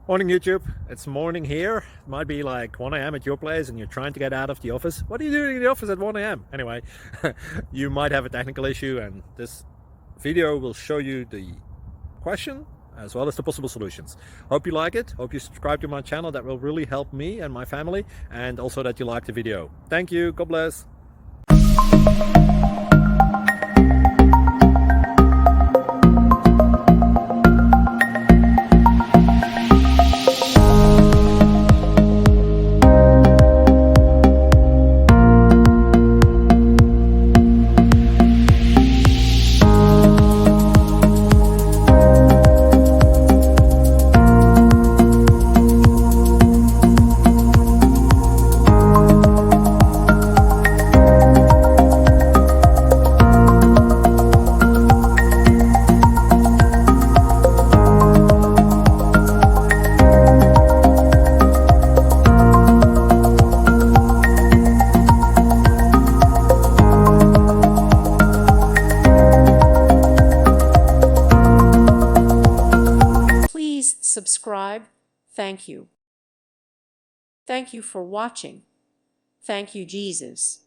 Morning YouTube, it's morning here. It might be like 1 a.m. at your place and you're trying to get out of the office. What are you doing in the office at 1 a.m.? Anyway, you might have a technical issue and this video will show you the question as well as the possible solutions. Hope you like it, hope you subscribe to my channel. That will really help me and my family, and also that you like the video. Thank you, God bless. Please subscribe. Thank you. Thank you for watching. Thank you, Jesus.